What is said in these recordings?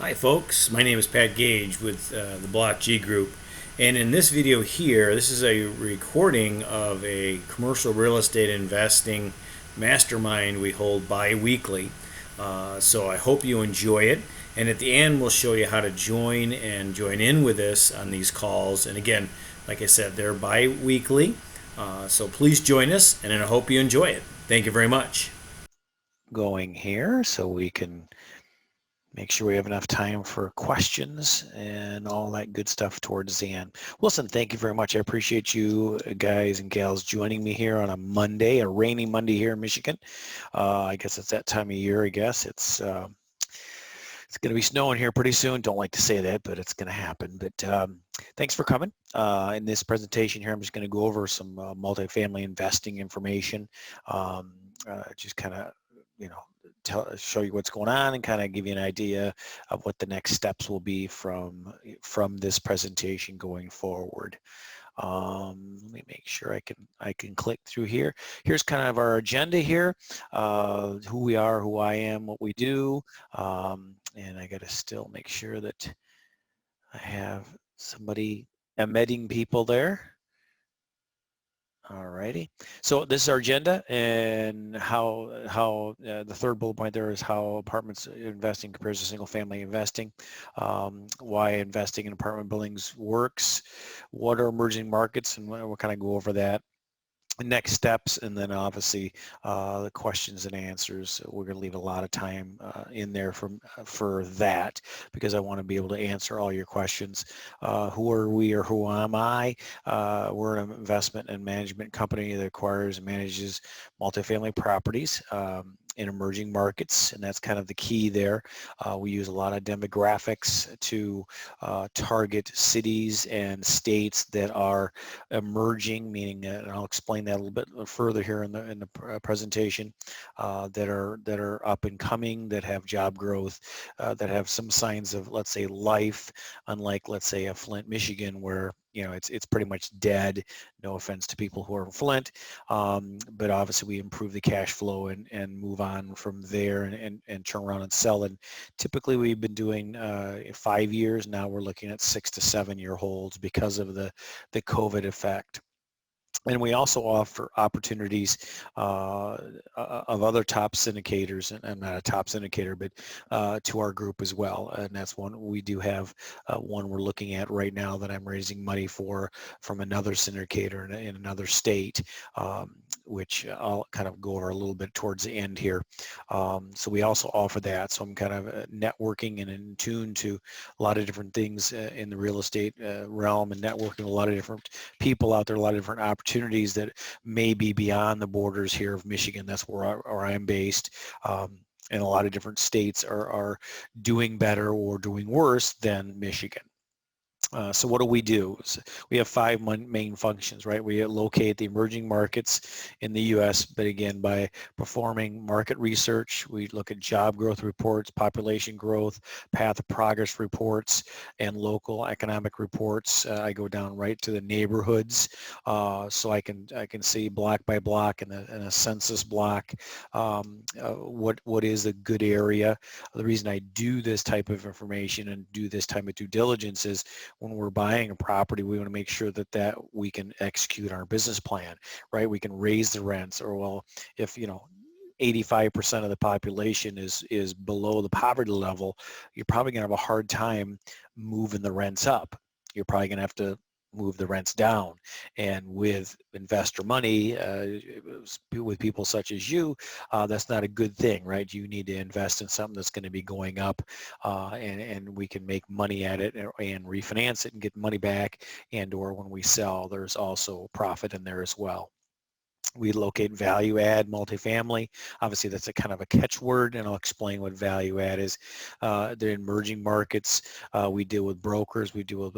Hi folks, my name is Pat Gage with the Block G Group, and in this video here, this is a recording of a commercial real estate investing mastermind we hold bi-weekly. So I hope you enjoy it, and at the end we'll show you how to join and join in with us on these calls. And again, like I said, they're bi-weekly, so please join us, and I hope you enjoy it. Thank you very much. Going here so we can make sure we have enough time for questions and all that good stuff towards the end. Listen, thank you very much. I appreciate you guys and gals joining me here on a Monday, a rainy Monday here in Michigan. I guess it's that time of year, I guess. It's going to be snowing here pretty soon. Don't like to say that, but it's going to happen. But thanks for coming. In this presentation here, I'm just going to go over some multifamily investing information. Just kind of, you know, show you what's going on and kind of give you an idea of what the next steps will be from this presentation going forward. Let me make sure I can click through here. Here's kind of our agenda here, who we are, who I am, what we do, and I got to still make sure that I have somebody emitting people there. Alrighty. So this is our agenda, and how the third bullet point there is how apartments investing compares to single family investing, why investing in apartment buildings works, what are emerging markets, and we'll kind of go over that. Next steps, and then obviously the questions and answers. We're going to leave a lot of time in there for that, because I want to be able to answer all your questions. Who are we, or who am I? We're an investment and management company that acquires and manages multifamily properties in emerging markets, and that's kind of the key there. We use a lot of demographics to target cities and states that are emerging, meaning, and I'll explain that a little bit further here in the presentation, that are up and coming, that have job growth, that have some signs of, let's say, life, unlike, let's say, a Flint, Michigan, where it's pretty much dead. No offense to people who are in Flint, but obviously we improve the cash flow and move on from there and turn around and sell. And typically we've been doing 5 years. Now we're looking at 6 to 7 year holds because of the COVID effect. And we also offer opportunities of other top syndicators, and I'm not a top syndicator, but to our group as well. And that's one we do have, one we're looking at right now that I'm raising money for from another syndicator in another state, which I'll kind of go over a little bit towards the end here. So we also offer that. So I'm kind of networking and in tune to a lot of different things in the real estate realm, and networking with a lot of different people out there, a lot of different opportunities that may be beyond the borders here of Michigan. That's where I'm based. And a lot of different states are doing better or doing worse than Michigan. So what do we do? So we have 5 main functions, right? We locate the emerging markets in the U.S., but again, by performing market research, we look at job growth reports, population growth, path of progress reports, and local economic reports. I go down right to the neighborhoods, so I can see block by block in a census block, what is a good area. The reason I do this type of information and do this type of due diligence is, when we're buying a property, we want to make sure that we can execute our business plan, right? We can raise the rents, or, well, if 85% of the population is below the poverty level, you're probably going to have a hard time moving the rents up. You're probably going to have to move the rents down. And with investor money, with people such as you, that's not a good thing, right? You need to invest in something that's going to be going up, and we can make money at it and refinance it and get money back, and or when we sell, there's also profit in there as well. We locate value add multifamily. Obviously, that's a kind of a catchword, and I'll explain what value add is. The emerging markets, we deal with brokers, we deal with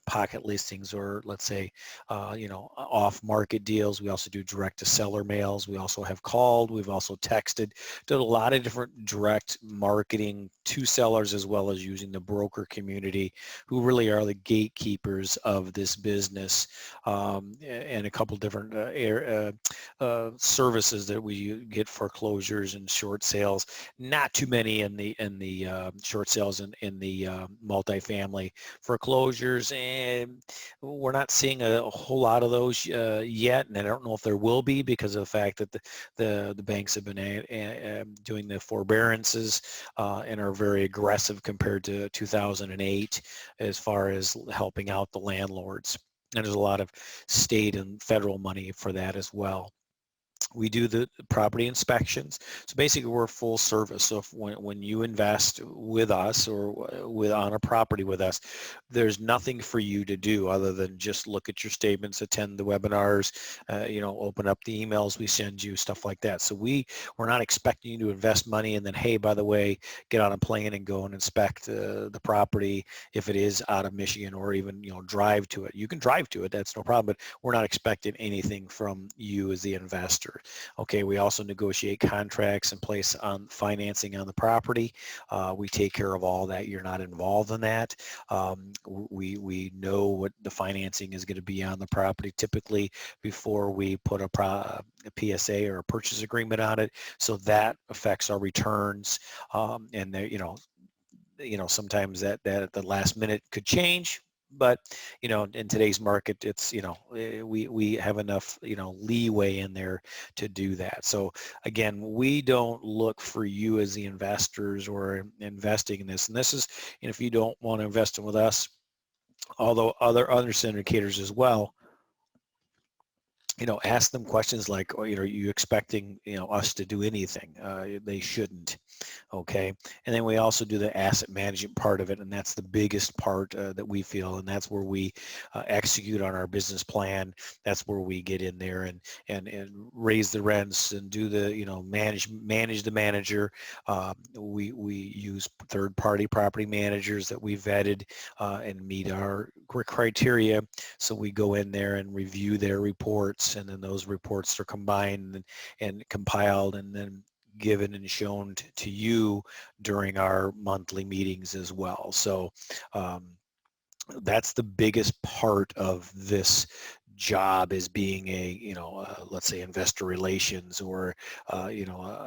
pocket listings, or let's say, off-market deals. We also do direct-to-seller mails. We also have called. We've also texted. Did a lot of different direct marketing to sellers, as well as using the broker community, who really are the gatekeepers of this business, and a couple different services that we get, foreclosures and short sales. Not too many in the short sales in the multifamily foreclosures, and we're not seeing a whole lot of those yet. And I don't know if there will be, because of the fact that the banks have been doing the forbearances and are very aggressive compared to 2008 as far as helping out the landlords. And there's a lot of state and federal money for that as well. We do the property inspections. So basically we're full service. So when you invest with us or on a property with us, there's nothing for you to do other than just look at your statements, attend the webinars, open up the emails we send you, stuff like that. So we're not expecting you to invest money and then, hey, by the way, get on a plane and go and inspect the property if it is out of Michigan, or even, drive to it. You can drive to it, that's no problem, but we're not expecting anything from you as the investor. Okay, we also negotiate contracts and place on financing on the property. We take care of all that. You're not involved in that. We know what the financing is going to be on the property typically before we put a PSA or a purchase agreement on it. So that affects our returns. And sometimes that at the last minute could change. But in today's market, it's we have enough leeway in there to do that. So again, we don't look for you as the investors or investing in this. And this is, if you don't want to invest in with us, although other syndicators as well, ask them questions like, are you expecting us to do anything? They shouldn't. Okay, and then we also do the asset management part of it, and that's the biggest part that we feel, and that's where we execute on our business plan. That's where we get in there and raise the rents and do the manage the manager. We use third-party property managers that we vetted and meet our criteria. So we go in there and review their reports, and then those reports are combined and compiled and then given and shown to you during our monthly meetings as well. So that's the biggest part of this job, is being a let's say investor relations, or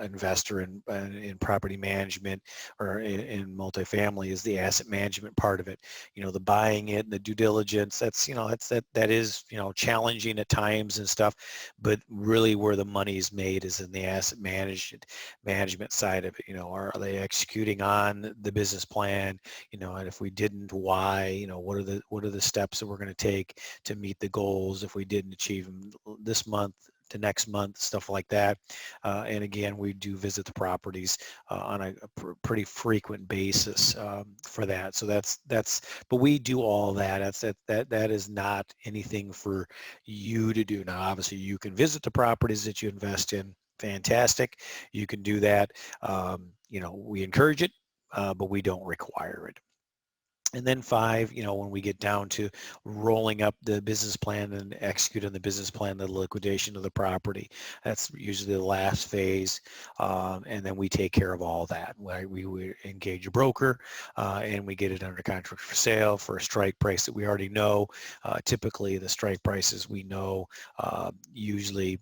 investor in property management, or in multifamily, is the asset management part of it. The buying it and the due diligence, that's that is challenging at times and stuff, but really where the money is made is in the asset management side of it. Are they executing on the business plan? And if we didn't, why? What are the steps that we're going to take to meet the goals if we didn't achieve them this month to next month, stuff like that. And again, we do visit the properties on a pretty frequent basis for that. So but we do all that. That is not anything for you to do. Now, obviously, you can visit the properties that you invest in. Fantastic. You can do that. We encourage it, but we don't require it. And then 5, when we get down to rolling up the business plan and executing the business plan, the liquidation of the property, that's usually the last phase. And then we take care of all that. We engage a broker and we get it under contract for sale for a strike price that we already know. Typically, the strike prices we know usually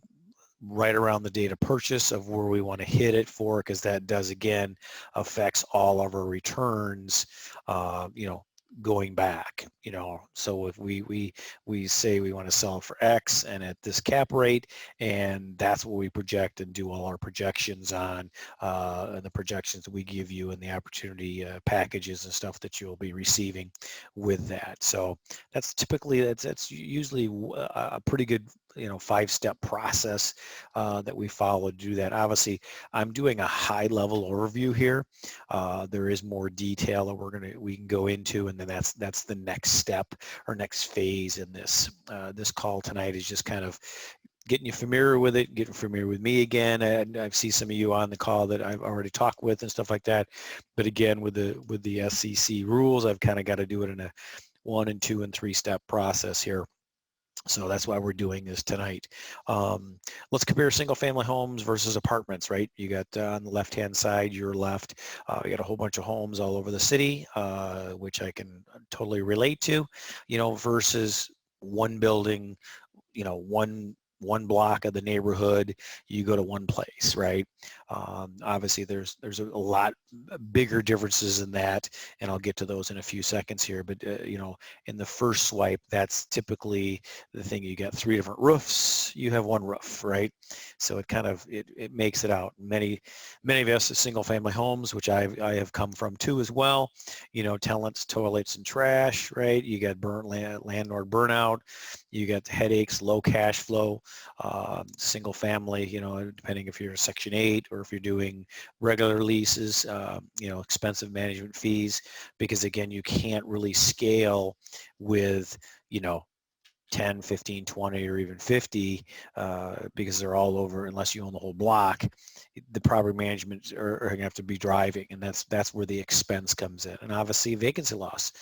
right around the date of purchase of where we want to hit it for, because that does again affects all of our returns going back. So if we say we want to sell it for X and at this cap rate, and that's what we project and do all our projections on, and the projections that we give you and the opportunity packages and stuff that you'll be receiving with that. So that's typically that's usually a pretty good 5-step process that we follow to do that. Obviously, I'm doing a high-level overview here. There is more detail that we can go into, and then that's the next step or next phase in this. This call tonight is just kind of getting you familiar with it, getting familiar with me again. And I see some of you on the call that I've already talked with and stuff like that. But again, with the SEC rules, I've kind of got to do it in a 1 and 2 and 3-step process here. So that's why we're doing this tonight. Let's compare single-family homes versus apartments, right? You got on the left-hand side, your left, you got a whole bunch of homes all over the city, which I can totally relate to, versus one building, one one block of the neighborhood, you go to one place, right? Obviously, there's a lot bigger differences in that, and I'll get to those in a few seconds here. But in the first swipe, that's typically the thing. You got 3 different roofs, you have one roof, right? So it kind of it makes it out. Many of us single family homes, which I have come from too as well. Tenants, toilets, and trash, right? You got landlord burnout. You got headaches, low cash flow, single family, depending if you're Section 8 or if you're doing regular leases, expensive management fees, because again, you can't really scale with, 10, 15, 20, or even 50 because they're all over unless you own the whole block. The property management are going to have to be driving, and that's where the expense comes in. And obviously vacancy loss.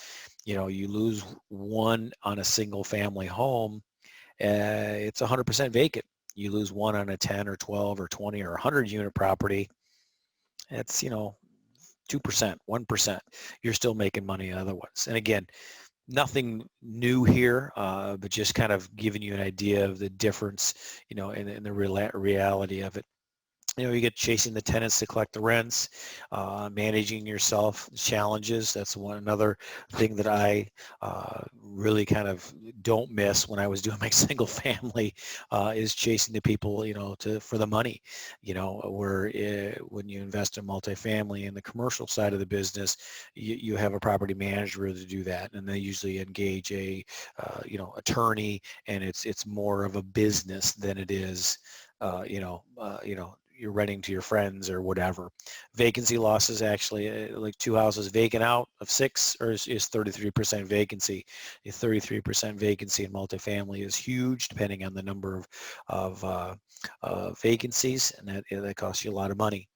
You lose one on a single family home, it's 100% vacant. You lose one on a 10 or 12 or 20 or 100 unit property, it's 2%, 1%. You're still making money on other ones. And again, nothing new here, but just kind of giving you an idea of the difference, in the reality of it. You get chasing the tenants to collect the rents, managing yourself challenges. That's another thing that I really kind of don't miss when I was doing my single family, is chasing the people, for the money, where when you invest in multifamily in the commercial side of the business, you have a property manager to do that, and they usually engage a attorney, and it's more of a business than it is, you're renting to your friends or whatever. Vacancy loss is actually like 2 houses vacant out of 6 is 33% vacancy. A 33% vacancy in multifamily is huge, depending on the number of vacancies, and that costs you a lot of money.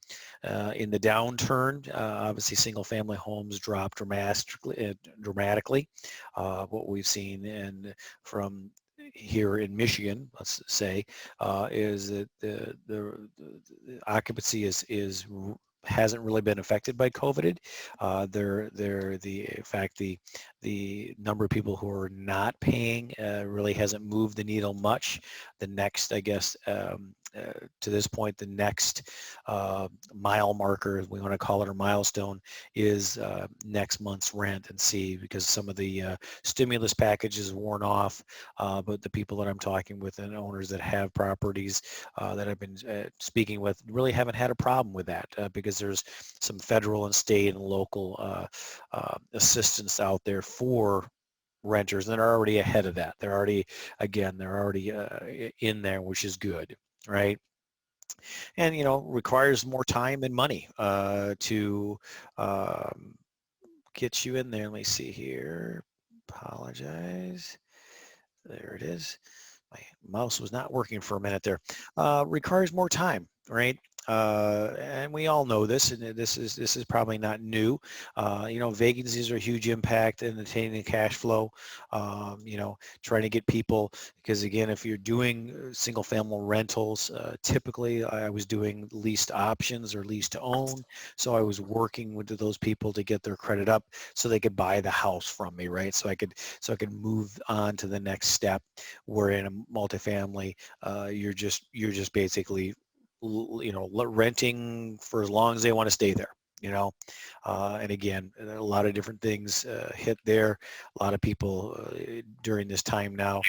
In the downturn, obviously single-family homes drop dramatically. What we've seen from here in Michigan, let's say, is that the occupancy hasn't really been affected by COVID. In fact, the number of people who are not paying really hasn't moved the needle much. The next, I guess, to this point, the next mile marker, as we want to call it, or milestone, is next month's rent, and see, because some of the stimulus package is worn off, but the people that I'm talking with and owners that have properties that I've been speaking with really haven't had a problem with that, because there's some federal and state and local assistance out there for renters, and they're already ahead of that. They're already in there, which is good, right? And requires more time and money to get you in there. Let me see here. Apologize. There it is. My mouse was not working for a minute there. Requires more time, right? And we all know this, and this is probably not new. Vacancies are a huge impact in attaining the cash flow. Trying to get people, because again, if you're doing single family rentals, typically I was doing leased options or lease to own. So I was working with those people to get their credit up so they could buy the house from me, right? So I could move on to the next step. Where in a multifamily, you're just basically renting for as long as they want to stay there, and again, a lot of different things hit there. A lot of people during this time now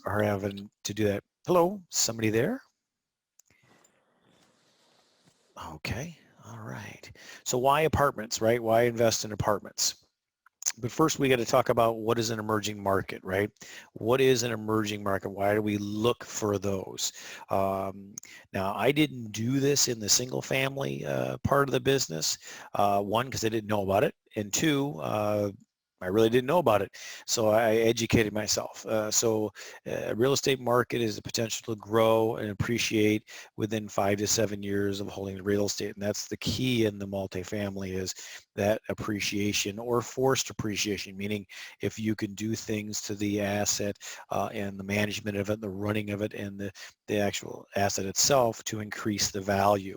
are having to do that. Hello, somebody there? Okay, all right. So why apartments, right? Why invest in apartments? But first, we got to talk about what is an emerging market, right? What is an emerging market? Why do we look for those? Now, I didn't do this in the single family part of the business. One, because I didn't know about it. And two, I really didn't know about it. So I educated myself. Real estate market is the potential to grow and appreciate within 5 to 7 years of holding real estate. And that's the key in the multifamily, is that appreciation or forced appreciation, meaning if you can do things to the asset and the management of it, the running of it, and the actual asset itself to increase the value.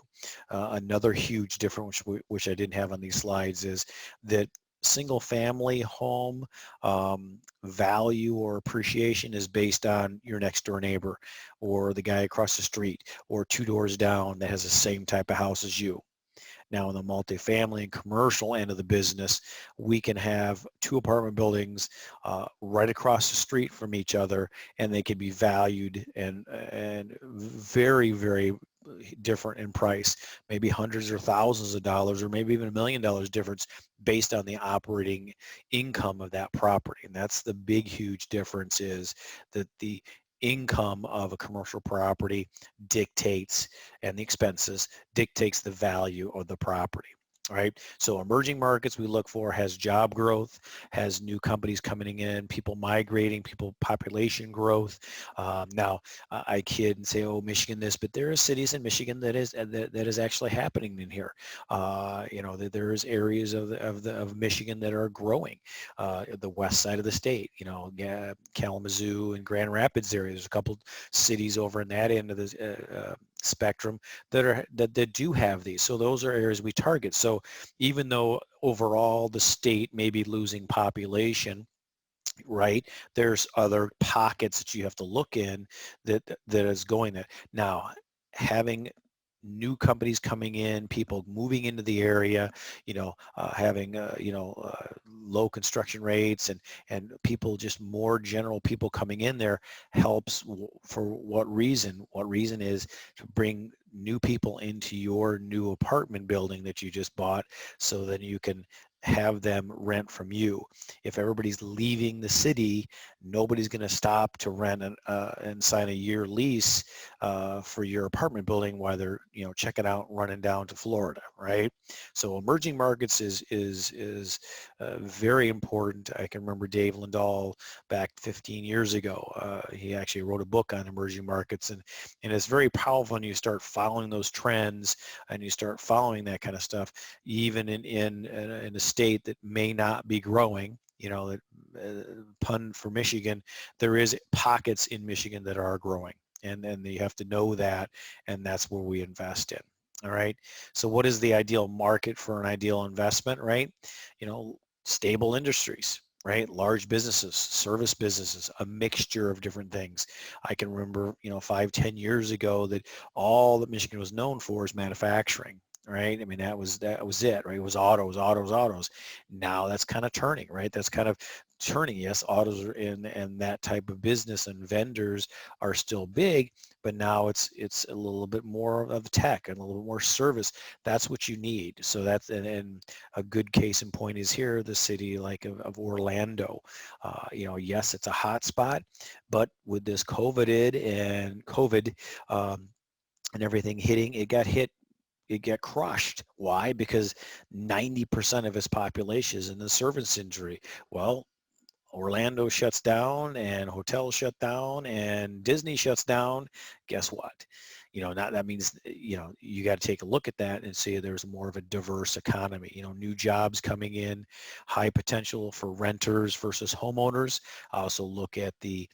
Another huge difference, which I didn't have on these slides, is that single family home value or appreciation is based on your next door neighbor or the guy across the street or two doors down that has the same type of house as you. Now, in the multifamily and commercial end of the business, we can have two apartment buildings right across the street from each other, and they can be valued and very, very different in price, maybe hundreds or thousands of dollars, or maybe even $1 million difference based on the operating income of that property. And that's the big, huge difference, is that the income of a commercial property dictates, and the expenses dictates the value of the property. All right. So emerging markets we look for has job growth, has new companies coming in, people migrating, people population growth. Now I kid and say, oh, Michigan this, but there are cities in Michigan that is actually happening in here. There is areas of Michigan that are growing. The west side of the state, Kalamazoo and Grand Rapids area. There's a couple cities over in that end of the spectrum that do have these. So those are areas we target. So even though overall the state may be losing population, right, there's other pockets that you have to look in that is going there. Now, having new companies coming in, people moving into the area, having low construction rates and people, just more general people coming in there helps. For what reason? What reason is to bring new people into your new apartment building that you just bought, so that you can have them rent from you. If everybody's leaving the city, nobody's going to stop to rent and sign a year lease for your apartment building while they're checking out, running down to Florida, right? So emerging markets is very important. I can remember Dave Lindahl back 15 years ago. He actually wrote a book on emerging markets, and it's very powerful when you start following those trends and you start following that kind of stuff, even in a state that may not be growing. That pun for Michigan, there is pockets in Michigan that are growing, and you have to know that, and that's where we invest in. All right. So what is the ideal market for an ideal investment, right? Stable industries, right? Large businesses, service businesses, a mixture of different things. I can remember, 5-10 years ago, that all that Michigan was known for is manufacturing. Right. I mean, that was it, right? It was autos. Now that's kind of turning, right? That's kind of turning. Yes, autos are in, and that type of business and vendors are still big, but now it's a little bit more of tech and a little more service. That's what you need. So that's, and a good case in point is here, the city like of Orlando. Yes, it's a hot spot, but with this COVID and everything hitting, it got crushed. Why? Because 90% of its population is in the service industry. Well, Orlando shuts down and hotels shut down and Disney shuts down. Guess what? Now that means, you got to take a look at that and see there's more of a diverse economy, new jobs coming in, high potential for renters versus homeowners. I also look at the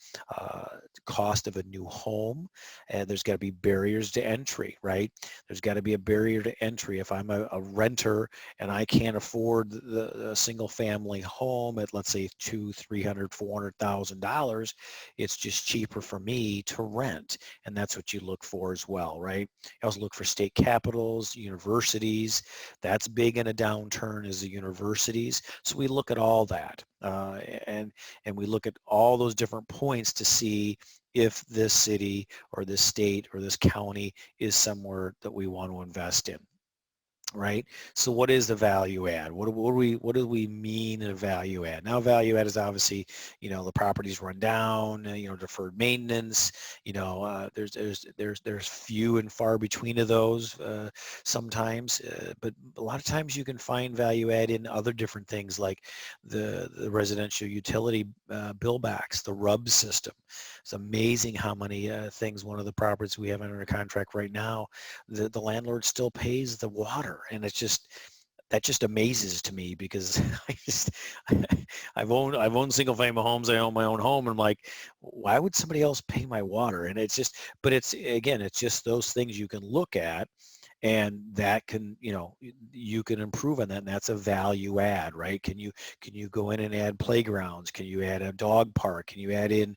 cost of a new home, and there's got to be barriers to entry, right? There's got to be a barrier to entry. If I'm a renter and I can't afford the single family home at, let's say, $200,000, $300,000, $400,000, it's just cheaper for me to rent. And that's what you look for as well, right? You also look for state capitals, universities. That's big in a downturn, is the universities. So we look at all that, and we look at all those different points to see if this city or this state or this county is somewhere that we want to invest in. Right. So what is the value add? What do we mean a value add? Now, value add is obviously, the properties run down, deferred maintenance, there's few and far between of those sometimes, but a lot of times you can find value add in other different things, like the residential utility bill backs, the RUB system. It's amazing how many things, one of the properties we have under contract right now, the landlord still pays the water. And that just amazes to me, because I've owned single family homes. I own my own home, and I'm like, why would somebody else pay my water? And it's just those things you can look at and that can, you can improve on that, and that's a value add, right? Can you go in and add playgrounds? Can you add a dog park? Can you add in,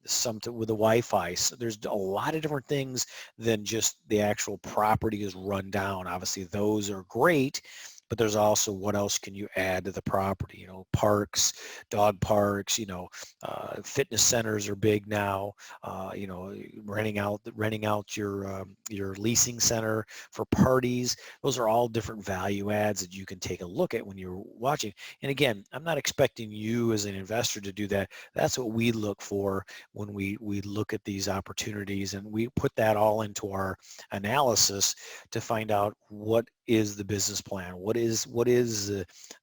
something with the Wi-Fi? So there's a lot of different things than just the actual property is run down. Obviously, those are great, but there's also what else can you add to the property? Parks, dog parks, fitness centers are big now. Renting out your leasing center for parties. Those are all different value adds that you can take a look at when you're watching. And again, I'm not expecting you as an investor to do that. That's what we look for when we look at these opportunities, and we put that all into our analysis to find out what is the business plan, what is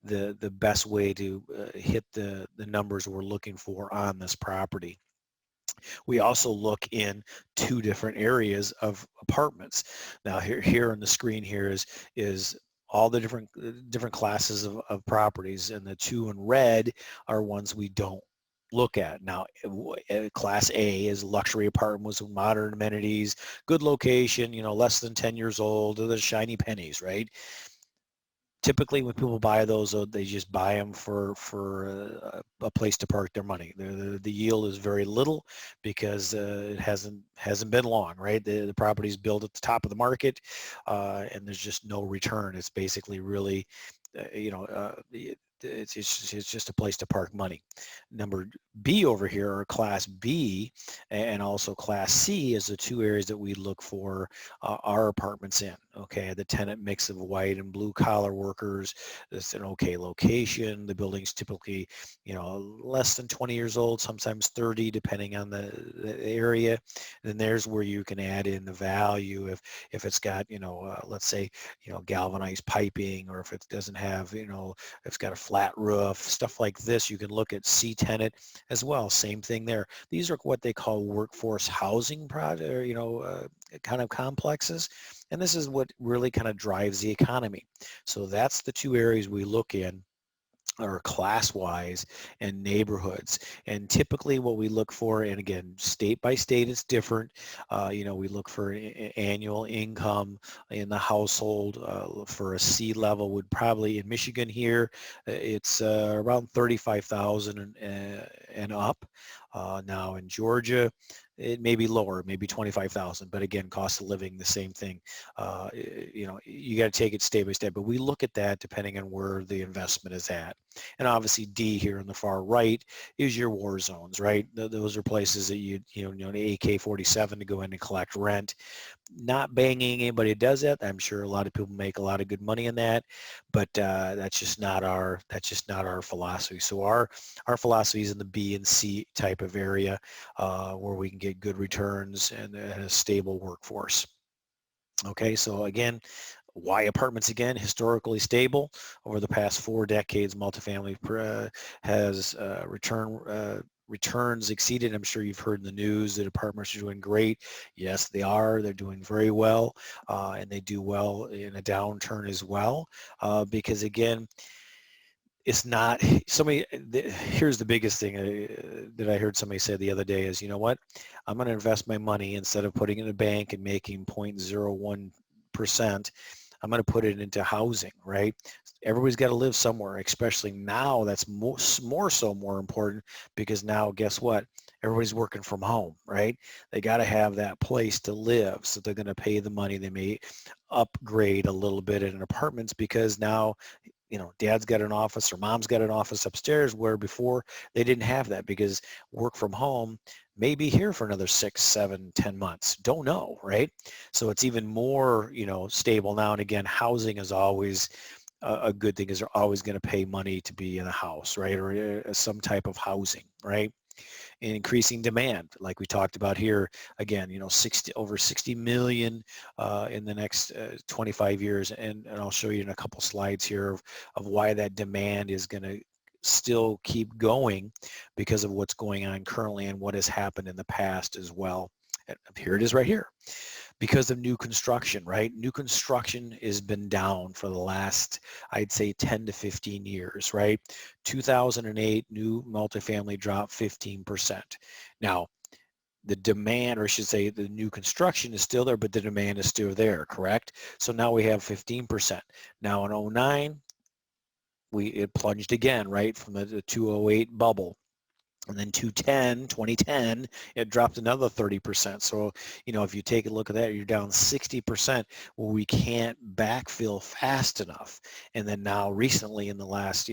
the best way to hit the numbers we're looking for on this property. We also look in two different areas of apartments. Now here on the screen here is all the different classes of properties, and the two in red are ones we don't look at. Now, class A is luxury apartments with modern amenities, good location, less than 10 years old, the shiny pennies, right? Typically when people buy those, they just buy them for a place to park their money. The yield is very little because it hasn't been long, right? The property's built at the top of the market, and there's just no return. It's basically really, it's just a place to park money. Number B over here, or class B, and also class C, is the two areas that we look for our apartments in. Okay, the tenant mix of white and blue collar workers. It's an okay location. The building's typically, less than 20 years old, sometimes 30, depending on the area. And then there's where you can add in the value if it's got, let's say, galvanized piping, or if it doesn't have, it's got a flat roof, stuff like this. You can look at C tenant as well. Same thing there. These are what they call workforce housing project, or, kind of complexes. And this is what really kind of drives the economy. So that's the two areas we look in, or class-wise, and neighborhoods. And typically what we look for, and again, state by state it's different, we look for annual income in the household. For a C level would probably, in Michigan here, it's around 35,000 and up. Now in Georgia, it may be lower, maybe 25,000, but again, cost of living, the same thing. You got to take it state by state, but we look at that depending on where the investment is at. And obviously D here on the far right is your war zones, right? Those are places that an AK-47 to go in and collect rent. Not banging anybody who does that. I'm sure a lot of people make a lot of good money in that, but that's just not our philosophy. So our philosophy is in the B and C type of area, where we can get good returns and a stable workforce. Okay, so again, why apartments? Again, historically stable. Over the past 4 decades, multifamily has returns exceeded. I'm sure you've heard in the news that apartments are doing great. Yes, they are. They're doing very well, and they do well in a downturn as well, because again, it's not somebody. Here's the biggest thing that I heard somebody say the other day is, you know what, I'm going to invest my money, instead of putting it in a bank and making 0.01%, I'm going to put it into housing, right? Everybody's got to live somewhere, especially now. That's more important, because now, guess what? Everybody's working from home, right? They got to have that place to live, so they're going to pay the money. They may upgrade a little bit in apartments, because now, dad's got an office or mom's got an office upstairs, where before they didn't have that, because work from home may be here for another 6, 7, 10 months. Don't know, right? So it's even more, stable now. And again, housing is always a good thing, because they're always going to pay money to be in a house, right? Or some type of housing, right? And increasing demand, like we talked about here. Again, over 60 million in the next 25 years, and I'll show you in a couple slides here of why that demand is going to still keep going, because of what's going on currently and what has happened in the past as well. And here it is right here. Because of new construction, right? New construction has been down for the last, I'd say, 10 to 15 years, right? 2008, new multifamily dropped 15%. Now, the demand, or I should say the new construction is still there, but the demand is still there, correct? So now we have 15%. Now in '09, it plunged again, right, from the 2008 bubble. And then 2010, it dropped another 30%. So, if you take a look at that, you're down 60% where we can't backfill fast enough. And then now recently in the last,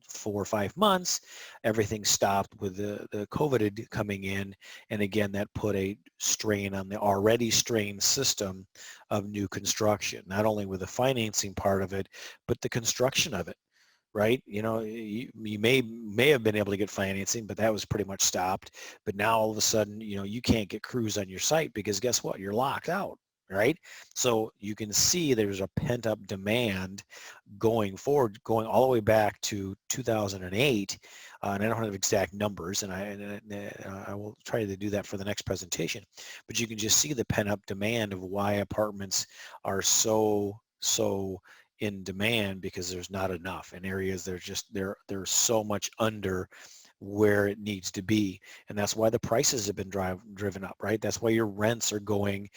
4 or 5 months, everything stopped with the COVID coming in. And again, that put a strain on the already strained system of new construction, not only with the financing part of it, but the construction of it, right? You may have been able to get financing, but that was pretty much stopped. But now all of a sudden, you can't get crews on your site because guess what? You're locked out, right? So you can see there's a pent-up demand going forward, going all the way back to 2008. And I don't have exact numbers, and I will try to do that for the next presentation. But you can just see the pent-up demand of why apartments are so in demand, because there's not enough in areas. They're so much under where it needs to be, and that's why the prices have been driven up, right? That's why your rents are going,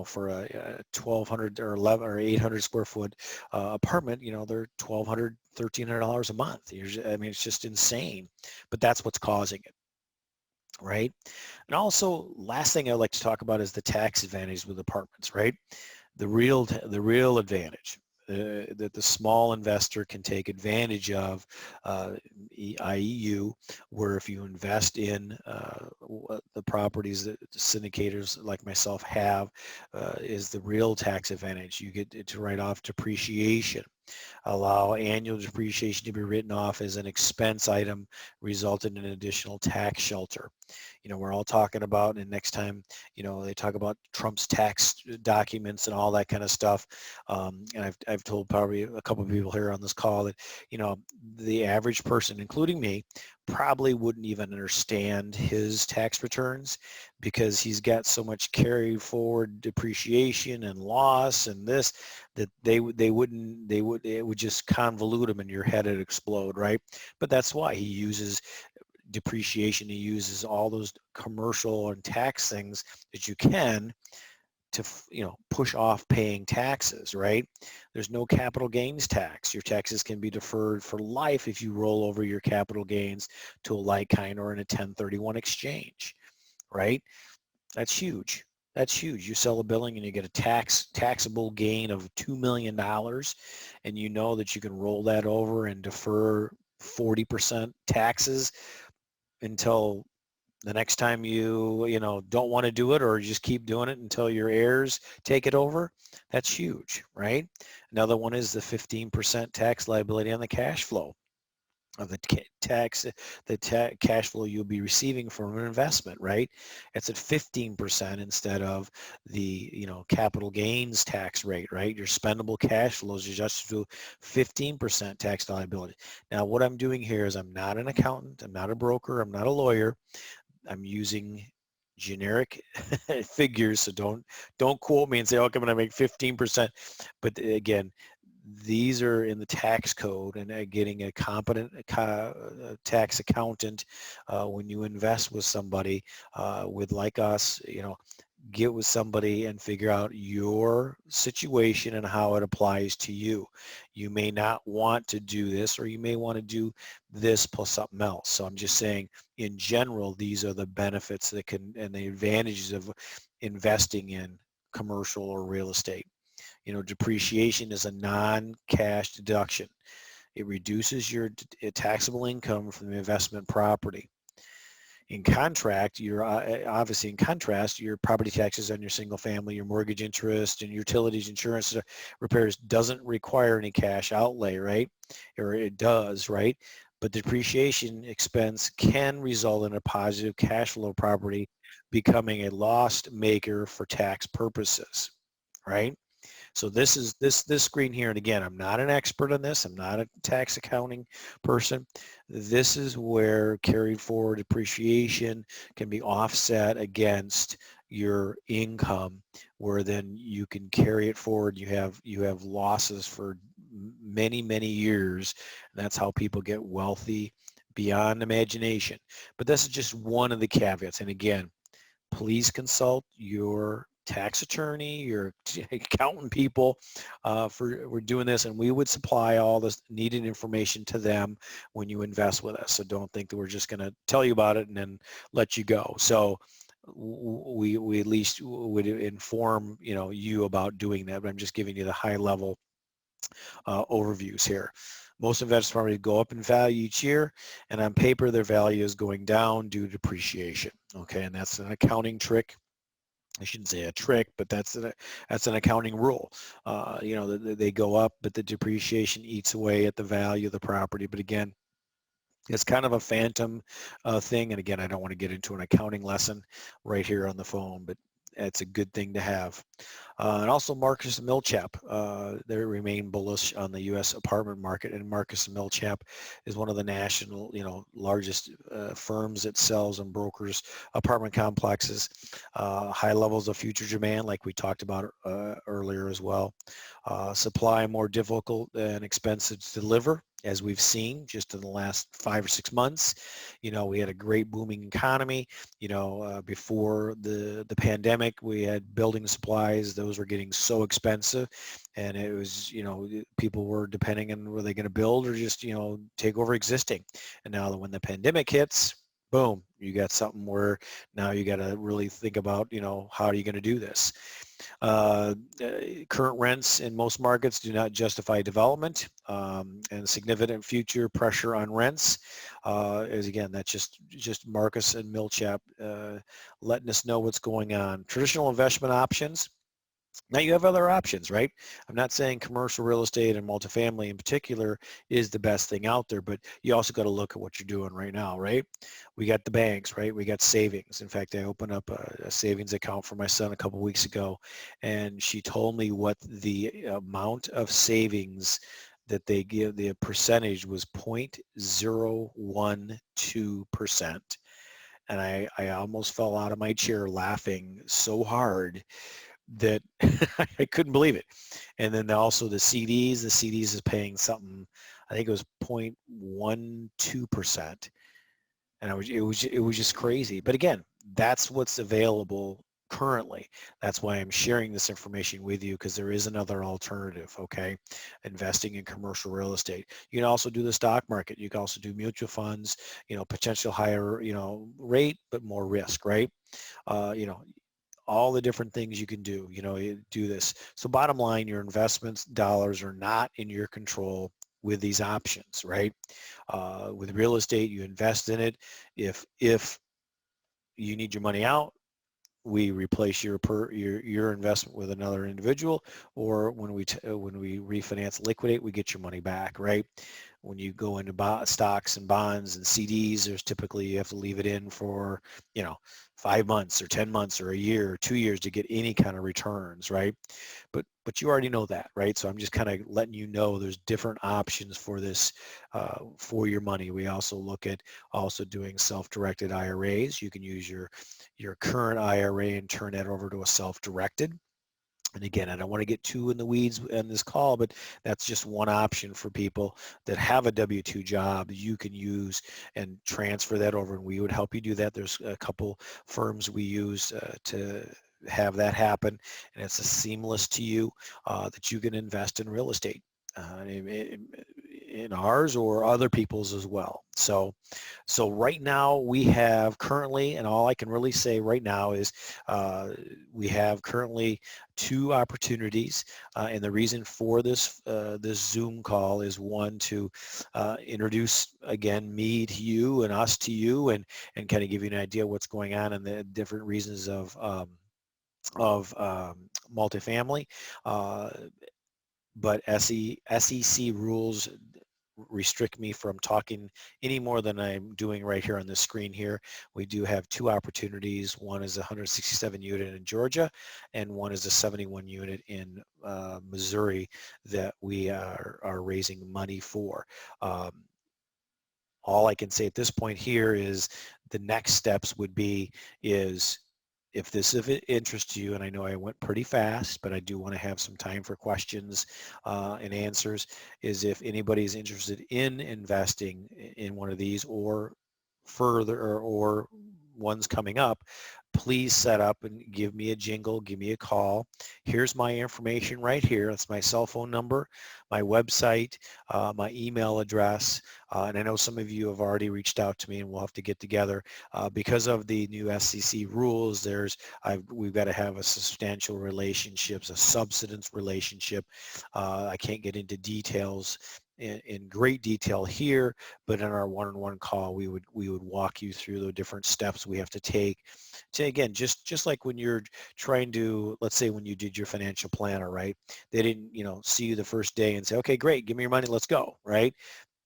for a 1,200 or 11 or 800 square foot apartment, they're $1,200, $1,300 a month. I mean, it's just insane, but that's what's causing it, right? And also, last thing I'd like to talk about is the tax advantage with apartments, right? The real advantage that the small investor can take advantage of, i.e. you, where if you invest in the properties that the syndicators like myself have, is the real tax advantage. You get to write off depreciation, allow annual depreciation to be written off as an expense item, resulting in an additional tax shelter. We're all talking about, and next time, they talk about Trump's tax documents and all that kind of stuff. And I've told probably a couple of people here on this call that, the average person, including me, probably wouldn't even understand his tax returns, because he's got so much carried forward depreciation and loss and this, that it would just convolute him and your head would explode, right? But that's why he uses depreciation. He uses all those commercial and tax things that you can to push off paying taxes, right? There's no capital gains tax. Your taxes can be deferred for life if you roll over your capital gains to a like kind or in a 1031 exchange, right? That's huge. That's huge. You sell a building and you get a taxable gain of $2 million, and you know that you can roll that over and defer 40% taxes until the next time you don't want to do it, or just keep doing it until your heirs take it over. That's huge, right? Another one is the 15% tax liability on the cash flow of the cash flow you'll be receiving from an investment, right? It's at 15% instead of the capital gains tax rate, right? Your spendable cash flows are just to 15% tax liability. Now, what I'm doing here is, I'm not an accountant, I'm not a broker, I'm not a lawyer. I'm using generic figures, so don't quote me and say, okay, I'm going to make 15%. But again, these are in the tax code, and getting a competent tax accountant when you invest with somebody, with like us, get with somebody and figure out your situation and how it applies to you. You may not want to do this, or you may want to do this plus something else. So I'm just saying, in general, these are the benefits and the advantages of investing in commercial or real estate. Depreciation is a non-cash deduction. It reduces your taxable income from the investment property. In contrast, your property taxes on your single family, your mortgage interest, and utilities, insurance, repairs doesn't require any cash outlay, right? Or it does, right? But depreciation expense can result in a positive cash flow property becoming a loss maker for tax purposes, right? So this screen here, and again, I'm not an expert on this. I'm not a tax accounting person. This is where carried forward depreciation can be offset against your income, where then you can carry it forward. You have losses for many years, and that's how people get wealthy beyond imagination. But this is just one of the caveats. And again, please consult your tax attorney, your accountant people. We're doing this, and we would supply all this needed information to them when you invest with us. So don't think that we're just going to tell you about it and then let you go. So we at least would inform you about doing that. But I'm just giving you the high level overviews here. Most investment properties go up in value each year, and on paper their value is going down due to depreciation. Okay, and that's an accounting trick. I shouldn't say a trick, but that's an accounting rule. They go up, but the depreciation eats away at the value of the property. But again, it's kind of a phantom thing. And again, I don't want to get into an accounting lesson right here on the phone, but it's a good thing to have. And also Marcus and Millichap, they remain bullish on the U.S. apartment market. And Marcus and Millichap is one of the national, largest firms that sells and brokers apartment complexes. High levels of future demand, like we talked about earlier as well. Supply more difficult and expensive to deliver, as we've seen just in the last 5 or 6 months. We had a great booming economy. Before the pandemic, we had building supplies. Those were getting so expensive, and it was, people were depending on were they going to build or just, take over existing. And now that when the pandemic hits, boom, you got something where now you got to really think about, how are you going to do this? Current rents in most markets do not justify development, and significant future pressure on rents. Is again, that's just Marcus and Millichap letting us know what's going on. Traditional investment options. Now you have other options, right? I'm not saying commercial real estate and multifamily in particular is the best thing out there, but you also got to look at what you're doing right now, right? We got the banks, right? We got savings. In fact, I opened up a savings account for my son a couple of weeks ago, and she told me what the amount of savings that they give, the percentage was 0.012%. And I almost fell out of my chair laughing so hard that I couldn't believe it. And then also the CDs is paying something, I think it was 0.12%. And it was just crazy. But again, that's what's available currently. That's why I'm sharing this information with you, because there is another alternative, okay? Investing in commercial real estate. You can also do the stock market. You can also do mutual funds, potential higher, rate, but more risk, right? All the different things you can do, do this. So bottom line, your investments dollars are not in your control with these options, right? With real estate, you invest in it. If you need your money out, we replace your investment with another individual, or when we refinance, liquidate, we get your money back, right? When you go into stocks and bonds and CDs, there's typically you have to leave it in for 5 months or 10 months or a year or 2 years to get any kind of returns, right? But you already know that, right? So I'm just kind of letting you know there's different options for this, for your money. We also look at doing self-directed IRAs. You can use your current IRA and turn that over to a self-directed. And again, I don't want to get too in the weeds in this call, but that's just one option for people that have a W-2 job. You can use and transfer that over, and we would help you do that. There's a couple firms we use to have that happen, and it's seamless to you that you can invest in real estate. In ours or other people's as well. So right now we have currently, and all I can really say right now is we have currently 2 opportunities, and the reason for this Zoom call is one to introduce again me to you and us to you, and kind of give you an idea what's going on and the different reasons of multifamily. But SEC rules restrict me from talking any more than I'm doing right here on the screen here. We do have 2 opportunities. One is a 167 unit in Georgia, and one is a 71 unit in Missouri that we are raising money for. All I can say at this point here is the next steps would be is, if this of interest to you, and I know I went pretty fast, but I do want to have some time for questions and answers, is if anybody's interested in investing in one of these or further or ones coming up, please set up and give me a jingle, give me a call. Here's my information right here. That's my cell phone number, my website, my email address. And I know some of you have already reached out to me, and we'll have to get together. Because of the new SEC rules, we've got to have a substantial relationships, a subsidence relationship. I can't get into details in great detail here, but in our one-on-one call, we would walk you through the different steps we have to take to, again, just like when you're trying to, let's say when you did your financial planner, right? They didn't, see you the first day and say, okay, great, give me your money, let's go, right?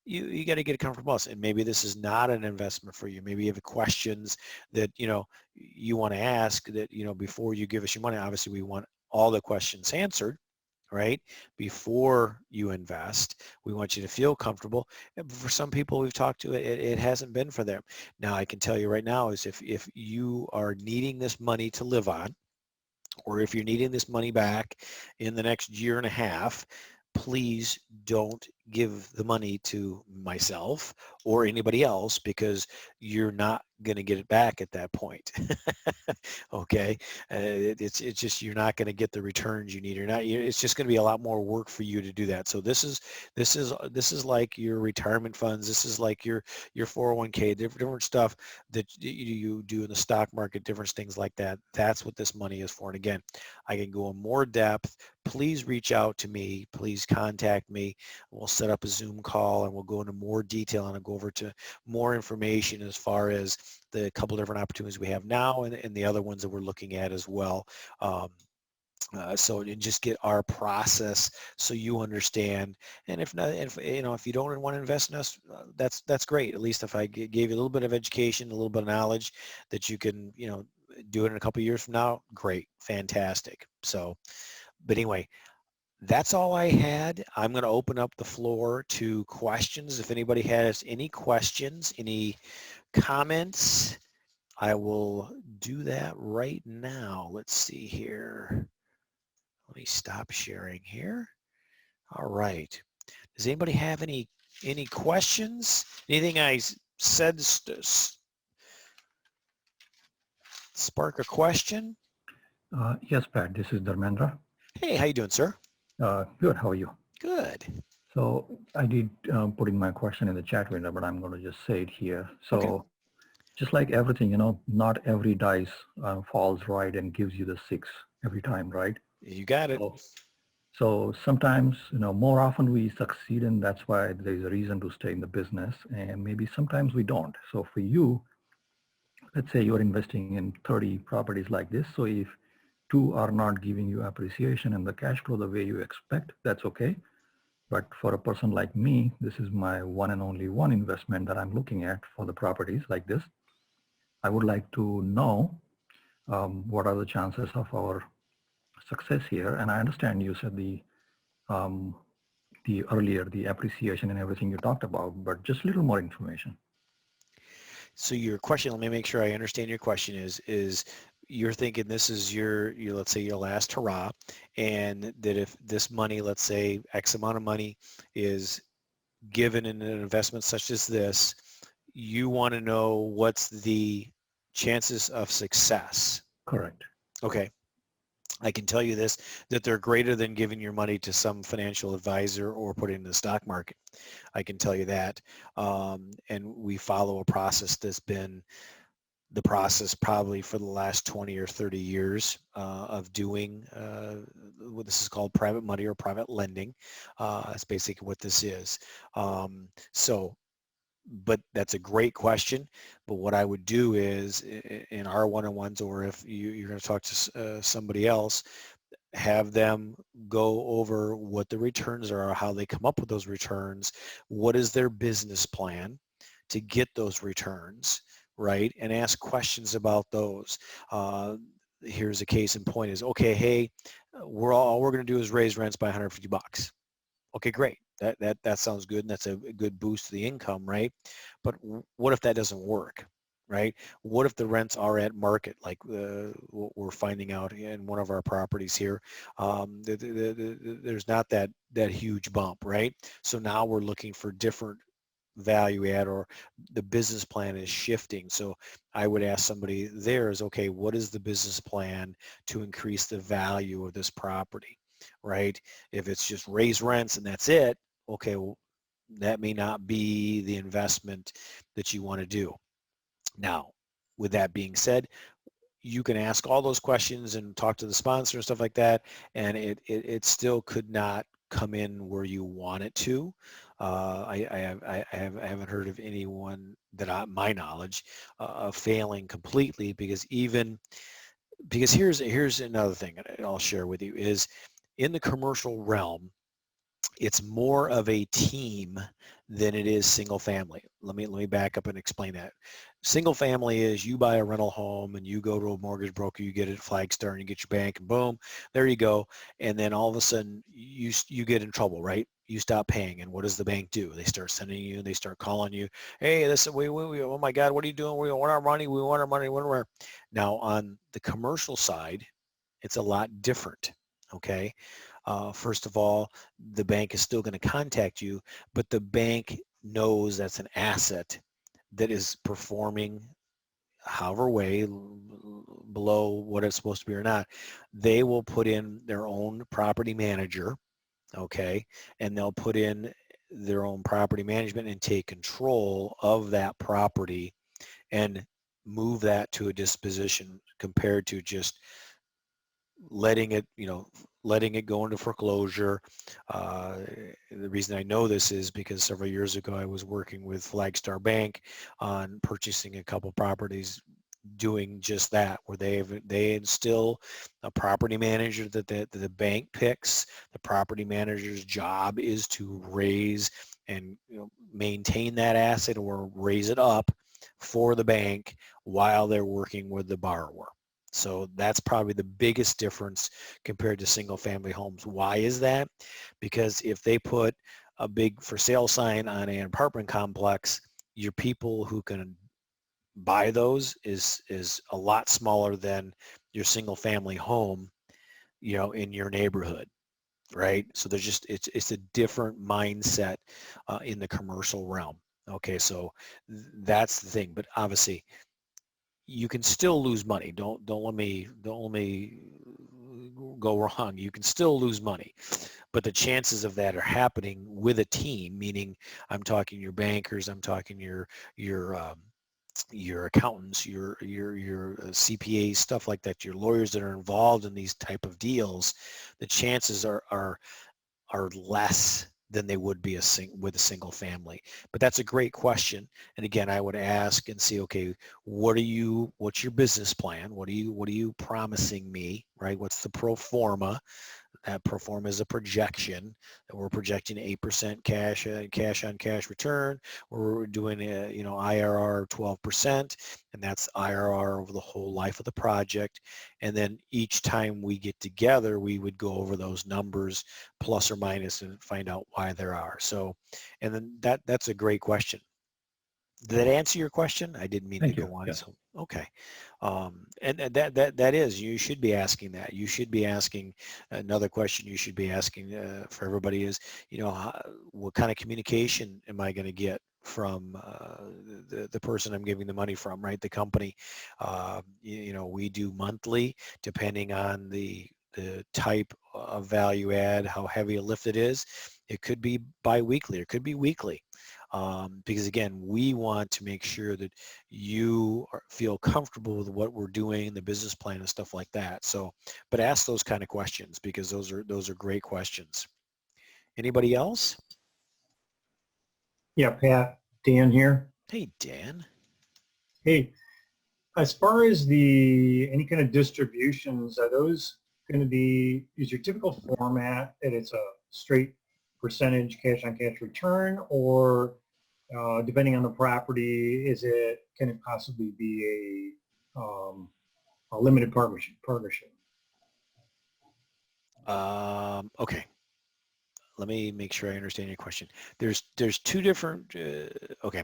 You got to get it coming from us. And maybe this is not an investment for you. Maybe you have questions that, you want to ask that, before you give us your money. Obviously, we want all the questions answered, right? Before you invest, we want you to feel comfortable. And for some people we've talked to, it hasn't been for them. Now, I can tell you right now is if you are needing this money to live on, or if you're needing this money back in the next year and a half, please don't give the money to myself or anybody else, because you're not going to get it back at that point. Okay, it's just, you're not going to get the returns you need. It's just going to be a lot more work for you to do that. So this is like your retirement funds. This is like your 401k, different stuff that you do in the stock market, different things like that. That's what this money is for. And again, I can go in more depth. Please reach out to me. Please contact me. We'll set up a Zoom call and we'll go into more detail, and I'll go over to more information as far as the couple different opportunities we have now, and the other ones that we're looking at as well. And just get our process so you understand. And if not, if you don't want to invest in us, that's great. At least if I gave you a little bit of education, a little bit of knowledge that you can, do it in a couple of years from now, great, fantastic. So, but anyway, that's all I had. I'm going to open up the floor to questions. If anybody has any questions, any comments, I will do that right now. Let's see here. Let me stop sharing here. All right. Does anybody have any questions? Anything I said spark a question? Yes, Pat, this is Dharmendra. Hey, how you doing, sir? Good, how are you? Good. So I did put in my question in the chat window, but I'm going to just say it here. So Okay. just like everything, not every dice falls right and gives you the 6 every time, right? You got it. So sometimes, more often we succeed, and that's why there's a reason to stay in the business, and maybe sometimes we don't. So for you, let's say you're investing in 30 properties like this. So if 2 are not giving you appreciation and the cash flow the way you expect, that's okay. But for a person like me, this is my one and only one investment that I'm looking at for the properties like this. I would like to know what are the chances of our success here. And I understand you said the earlier, the appreciation and everything you talked about, but just a little more information. So your question, let me make sure I understand your question is you're thinking this is your let's say your last hurrah, and that if this money, let's say X amount of money, is given in an investment such as this, you want to know what's the chances of success. Correct. Okay. I can tell you this, that they're greater than giving your money to some financial advisor or putting it in the stock market. I can tell you that. And we follow a process that's been the process probably for the last 20 or 30 years of doing what this is called private money or private lending. That's basically what this is. But that's a great question. But what I would do is in our one-on-ones, or if you're going to talk to somebody else, have them go over what the returns are, how they come up with those returns, what is their business plan to get those returns, right? And ask questions about those. Here's a case in point is, okay, hey, all we're going to do is raise rents by $150. Okay, great. That sounds good, and that's a good boost to the income, right? But what if that doesn't work, right? What if the rents are at market, like what we're finding out in one of our properties here? There's not that huge bump, right? So now we're looking for different value add or the business plan is shifting. So I would ask somebody there is, okay, what is the business plan to increase the value of this property, right? If it's just raise rents and that's it, okay, well, that may not be the investment that you want to do. Now, with that being said, you can ask all those questions and talk to the sponsor and stuff like that, and it still could not come in where you want it to. I haven't heard of anyone that my knowledge failing completely, because here's another thing I'll share with you is in the commercial realm, it's more of a team than it is single family. Let me back up and explain that. Single family is you buy a rental home and you go to a mortgage broker, you get it at Flagstar and you get your bank and boom, there you go. And then all of a sudden you get in trouble, right? You stop paying, and what does the bank do? They start sending you, they start calling you, hey, this we oh my God, what are you doing? We want our money, we want our money, where? Now on the commercial side, it's a lot different, okay? First of all, the bank is still going to contact you, but the bank knows that's an asset that is performing however way below what it's supposed to be or not. They will put in their own property manager, okay, and they'll put in their own property management and take control of that property and move that to a disposition, compared to just letting it go into foreclosure. The reason I know this is because several years ago I was working with Flagstar Bank on purchasing a couple properties doing just that, where they instill a property manager that the bank picks. The property manager's job is to raise and maintain that asset or raise it up for the bank while they're working with the borrower. So that's probably the biggest difference compared to single family homes. Why is that? Because if they put a big for sale sign on an apartment complex, your people who can buy those is a lot smaller than your single family home, in your neighborhood, right? So there's just, it's a different mindset in the commercial realm. Okay, so that's the thing. But obviously, you can still lose money. Don't let me go wrong. You can still lose money, but the chances of that are happening with a team. Meaning, I'm talking your bankers, I'm talking your accountants, your CPAs, stuff like that. Your lawyers that are involved in these type of deals. The chances are less than they would be with a single family. But that's a great question. And again, I would ask and see, okay, what's your business plan? What are you promising me, right? What's the pro forma? That pro forma is a projection that we're projecting 8% cash on cash return. We're doing IRR 12%, and that's IRR over the whole life of the project. And then each time we get together, we would go over those numbers plus or minus and find out why there are. So, and then that's a great question. Did that answer your question? I didn't mean to go on. Yeah. So, okay. And that is, you should be asking that. You should be asking another question you should be asking for everybody is, what kind of communication am I going to get from the person I'm giving the money from, right? The company. We do monthly, depending on the type of value add, how heavy a lift it is. It could be bi-weekly, it could be weekly. Because again, we want to make sure that you feel comfortable with what we're doing, the business plan and stuff like that. So, but ask those kind of questions, because those are great questions. Anybody else? Yeah, Pat, Dan here. Hey, Dan. Hey, as far as any kind of distributions, are those going to be, is your typical format that it's a straight percentage cash on cash return, or depending on the property, can it possibly be a limited partnership? Okay. Let me make sure I understand your question. There's two different, okay.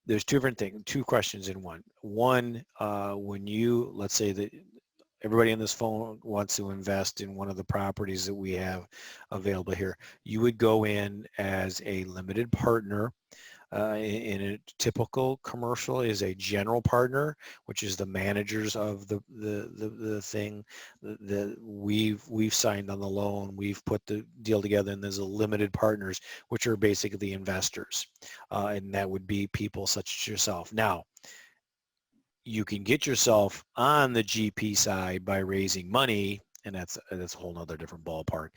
There's two questions in one. One, when let's say that everybody on this phone wants to invest in one of the properties that we have available here, you would go in as a limited partner. in a typical commercial is a general partner, which is the managers of the thing that we've signed on the loan. We've put the deal together, and there's a limited partners, which are basically investors, and that would be people such as yourself. Now, you can get yourself on the GP side by raising money, and that's a whole nother different ballpark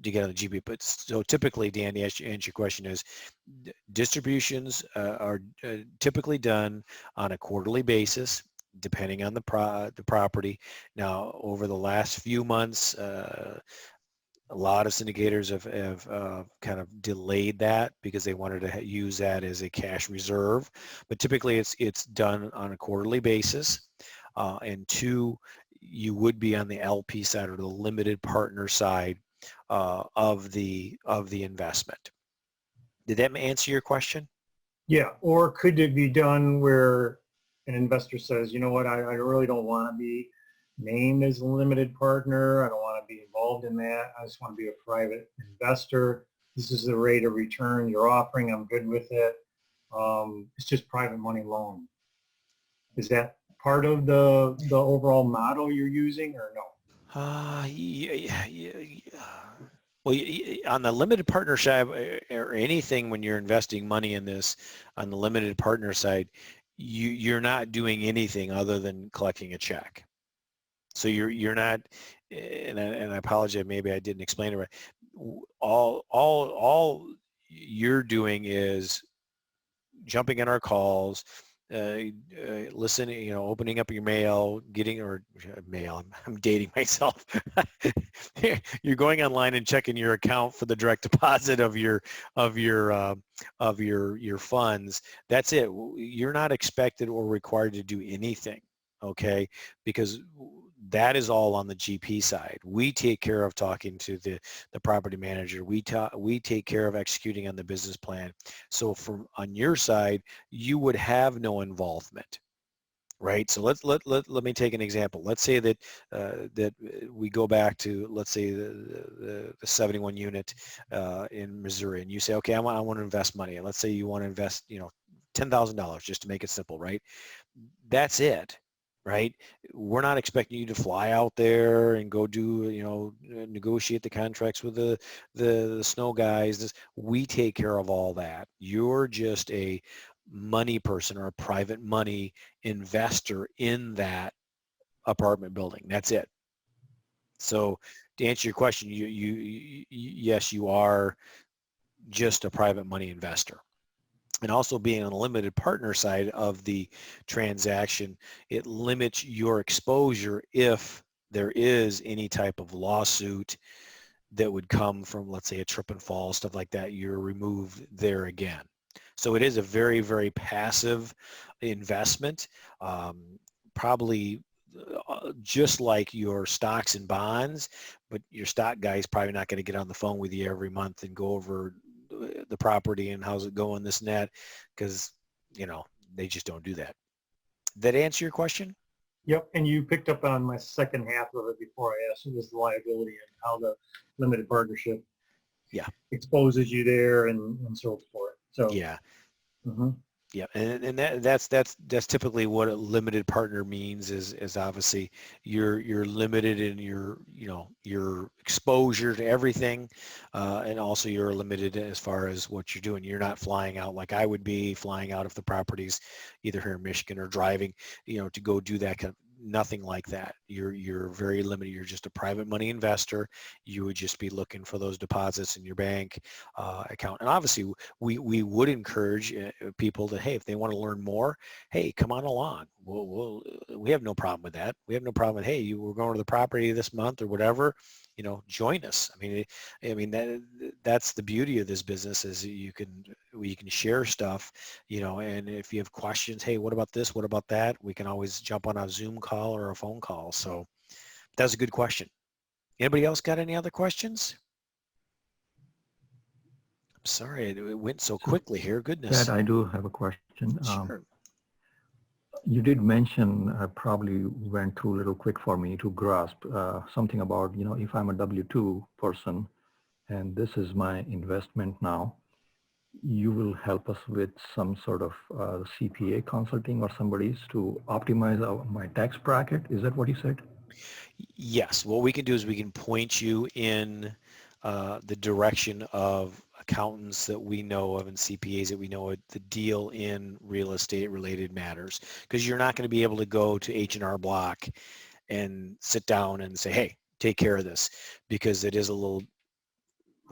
to get on the GP. But so typically, Dan, to answer your question is, distributions are typically done on a quarterly basis, depending on the property. Now, over the last few months, a lot of syndicators have kind of delayed that because they wanted to use that as a cash reserve. But typically it's done on a quarterly basis. And two, you would be on the LP side or the limited partner side of the investment. Did that answer your question? Yeah, or could it be done where an investor says, you know what, I really don't want to be named as a limited partner. I don't want to be involved in that. I just want to be a private investor. This is the rate of return you're offering. I'm good with it. It's just private money loan. Is that part of the overall model you're using or no? Yeah. Well, on the limited partner side or anything when you're investing money in this, on the limited partner side, you're not doing anything other than collecting a check. So you're not, and I apologize, maybe I didn't explain it right. All you're doing is jumping in our calls, listening, opening up your mail, mail. I'm dating myself. You're going online and checking your account for the direct deposit of your funds. That's it. You're not expected or required to do anything. Okay, because that is all on the GP side. We take care of talking to the property manager. We take care of executing on the business plan. So on your side, you would have no involvement, right? So let me take an example. Let's say that that we go back to, let's say the 71 unit in Missouri, and you say, okay, I want to invest money. And let's say you want to invest, $10,000 just to make it simple, right? That's it. Right? We're not expecting you to fly out there and go do, negotiate the contracts with the snow guys. We take care of all that. You're just a money person or a private money investor in that apartment building. That's it. So to answer your question, yes, you are just a private money investor. And also being on the limited partner side of the transaction, it limits your exposure if there is any type of lawsuit that would come from, let's say, a trip and fall, stuff like that. You're removed there again. So it is a very, very passive investment, probably just like your stocks and bonds, but your stock guy is probably not going to get on the phone with you every month and go over the property and how's it going, this and that, because they just don't do that. That answer your question? Yep, and you picked up on my second half of it before I asked. It was the liability and how the limited partnership exposes you there and so forth. So yeah. Yeah, and that's typically what a limited partner means is obviously you're limited in your exposure to everything, and also you're limited as far as what you're doing. You're not flying out like I would be flying out if the property's either here in Michigan or driving, to go do that kind of. Nothing like that. You're very limited. You're just a private money investor. You would just be looking for those deposits in your bank account. And obviously, we would encourage people to, hey, if they want to learn more, hey, come on along. We have no problem with that. We have no problem with, hey, we're going to the property this month or whatever. Join us. I mean that's the beauty of this business is you can share stuff, and if you have questions, hey, what about this? What about that? We can always jump on a Zoom call or a phone call. So that's a good question. Anybody else got any other questions? I'm sorry, it went so quickly here. Goodness. Ted, I do have a question. Sure. You did mention, probably went through a little quick for me to grasp something about, if I'm a W-2 person and this is my investment now, you will help us with some sort of CPA consulting or somebody's to optimize my tax bracket. Is that what you said? Yes, what we can do is we can point you in the direction of accountants that we know of and CPAs that we know of the deal in real estate related matters, because you're not going to be able to go to H&R Block and sit down and say, hey, take care of this, because it is a little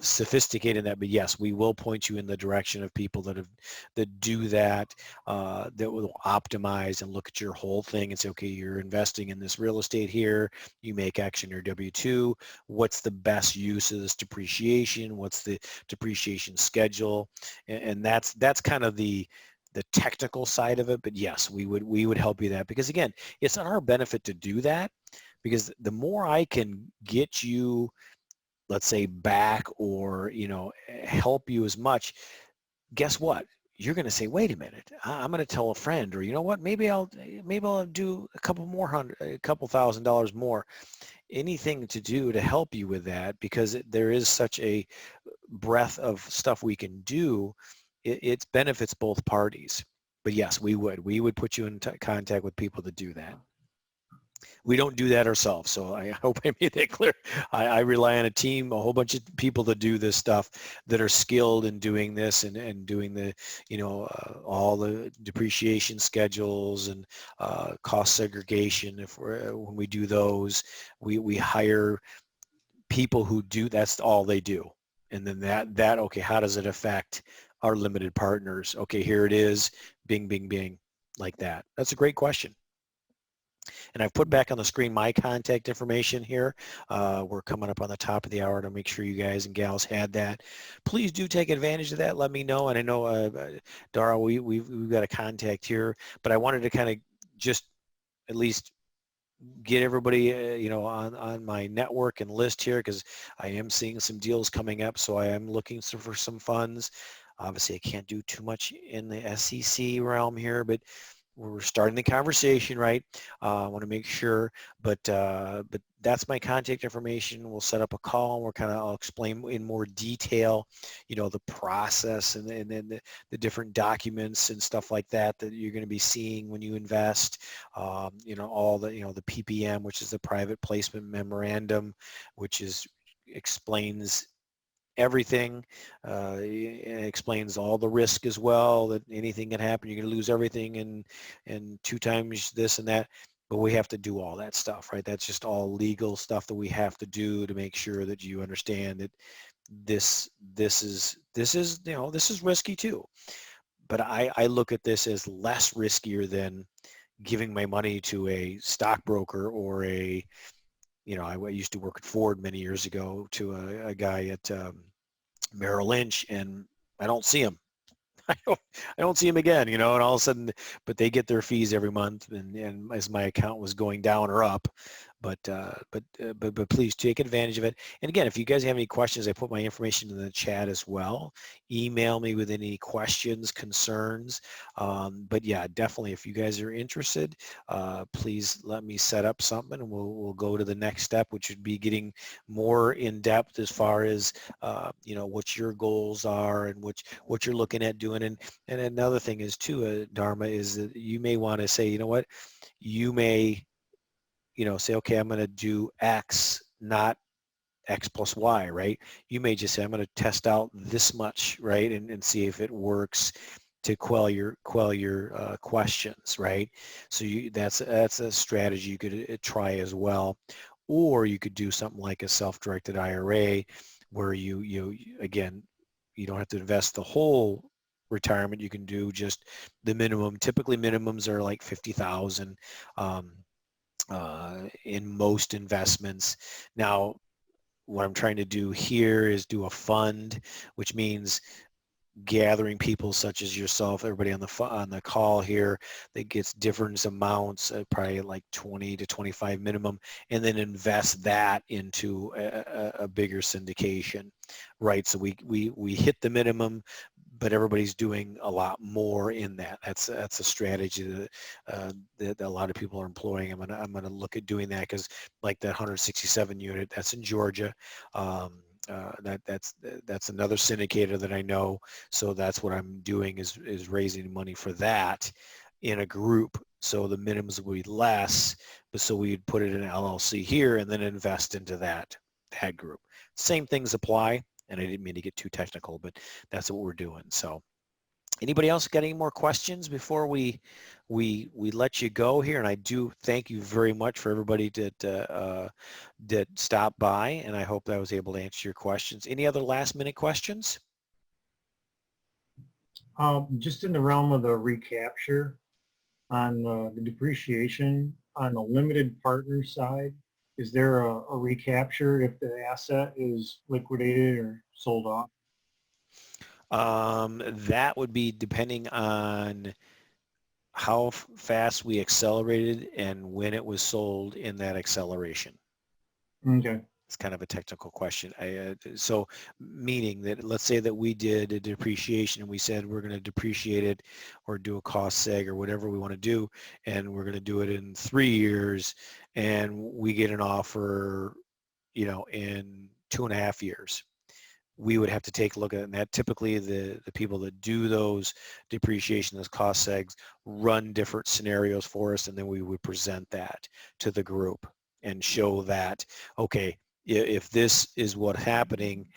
sophisticated in that. But yes, we will point you in the direction of people that do that, that will optimize and look at your whole thing and say, okay, you're investing in this real estate here, you make X in your W-2, what's the best use of this depreciation, what's the depreciation schedule, and that's kind of the technical side of it. But yes, we would help you that, because again, it's on our benefit to do that, because the more I can get you, let's say, back, or help you as much, guess what, you're going to say, wait a minute, I'm going to tell a friend, or you know what, maybe I'll do a couple $1,000s more, anything to do to help you with that, because there is such a breadth of stuff we can do. It benefits both parties. But yes, we would put you in contact with people that do that. We don't do that ourselves, so I hope I made that clear. I rely on a team, a whole bunch of people that do this stuff, that are skilled in doing this, and doing the, all the depreciation schedules and cost segregation. When we do those, we hire people who do, that's all they do. And then that okay, how does it affect our limited partners? Okay, here it is, bing, bing, bing, like that. That's a great question. And I've put back on the screen my contact information here. We're coming up on the top of the hour to make sure you guys and gals had that. Please do take advantage of that. Let me know. And I know, Dara, we've got a contact here, but I wanted to kind of just at least get everybody, on my network and list here, because I am seeing some deals coming up. So I am looking for some funds. Obviously, I can't do too much in the SEC realm here, but we're starting the conversation, right? I want to make sure, but that's my contact information. We'll set up a call, and I'll explain in more detail, the process, and then the different documents and stuff like that you're going to be seeing when you invest. All the PPM, which is the private placement memorandum, which explains everything. It explains all the risk as well, that anything can happen. You're going to lose everything, and 2 times this and that. But we have to do all that stuff, right? That's just all legal stuff that we have to do to make sure that you understand that this is risky too. But I look at this as less riskier than giving my money to a stockbroker, or I used to work at Ford many years ago, to a guy at Merrill Lynch, and I don't see him. I don't see him again, and all of a sudden, but they get their fees every month, and as my account was going down or up, but please take advantage of it. And again, if you guys have any questions, I put my information in the chat as well. Email me with any questions, concerns. But yeah, definitely, if you guys are interested, please let me set up something, and we'll go to the next step, which would be getting more in depth as far as what your goals are and what you're looking at doing. And another thing is too, Dharma, is that you may want to say, what, you may say, okay, I'm going to do X, not X plus Y, right? You may just say, I'm going to test out this much, right, and see if it works to quell your questions, right? So that's a strategy you could try as well. Or you could do something like a self-directed IRA, where you again, you don't have to invest the whole retirement. You can do just the minimum. Typically, minimums are like 50,000. In most investments. Now, what I'm trying to do here is do a fund, which means gathering people such as yourself, everybody on the call here, that gets different amounts, probably like 20 to 25 minimum, and then invest that into a bigger syndication, right? So we hit the minimum, but everybody's doing a lot more in that. That's a strategy that a lot of people are employing. I'm gonna look at doing that, because like that 167 unit, that's in Georgia. That's another syndicator that I know. So that's what I'm doing is raising money for that in a group. So the minimums will be less, but so we'd put it in an LLC here and then invest into that group. Same things apply. And I didn't mean to get too technical, but that's what we're doing. So anybody else got any more questions before we let you go here? And I do thank you very much for everybody that stopped by, and I hope that I was able to answer your questions. Any other last minute questions? Just in the realm of the recapture on the depreciation on the limited partner side, is there a recapture if the asset is liquidated or sold off? That would be depending on how fast we accelerated and when it was sold in that acceleration. Okay. It's kind of a technical question. So meaning that let's say that we did a depreciation and we said we're going to depreciate it or do a cost seg or whatever we want to do, and we're going to do it in 3 years, and we get an offer, in 2.5 years. We would have to take a look at it, and that typically the people that do those depreciation, those cost segs, run different scenarios for us, and then we would present that to the group and show that, okay, if this is what's happening,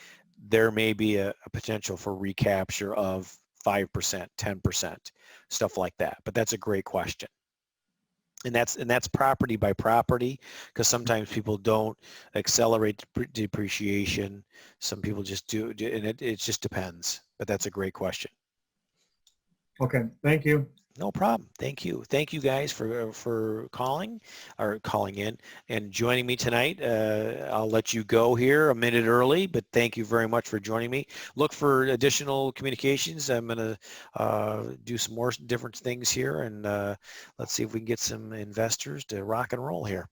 there may be a potential for recapture of 5%, 10%, stuff like that. But that's a great question. And that's property by property, because sometimes people don't accelerate depreciation. Some people just do, and it just depends. But that's a great question. Okay, thank you. No problem. Thank you. Thank you guys for calling in and joining me tonight. I'll let you go here a minute early, but thank you very much for joining me. Look for additional communications. I'm going to do some more different things here, and let's see if we can get some investors to rock and roll here.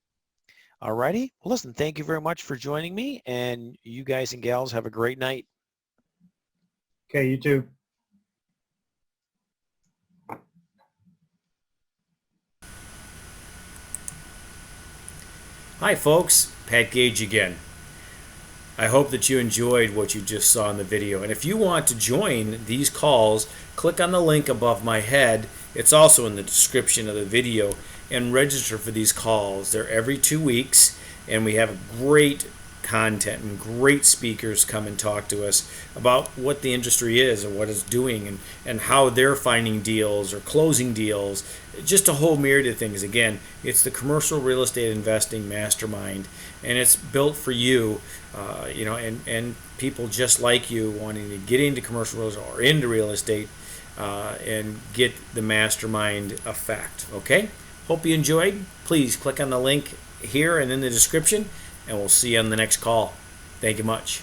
All righty. Well, listen, thank you very much for joining me, and you guys and gals have a great night. Okay, you too. Hi folks, Pat Gage again. I hope that you enjoyed what you just saw in the video. And if you want to join these calls, click on the link above my head. It's also in the description of the video, and register for these calls. They're every 2 weeks, and we have great content and great speakers come and talk to us about what the industry is and what it's doing, and how they're finding deals or closing deals. Just a whole myriad of things. Again, it's the Commercial Real Estate Investing Mastermind, and it's built for you, and people just like you wanting to get into commercial real estate or into real estate and get the mastermind effect. Okay? Hope you enjoyed. Please click on the link here and in the description, and we'll see you on the next call. Thank you much.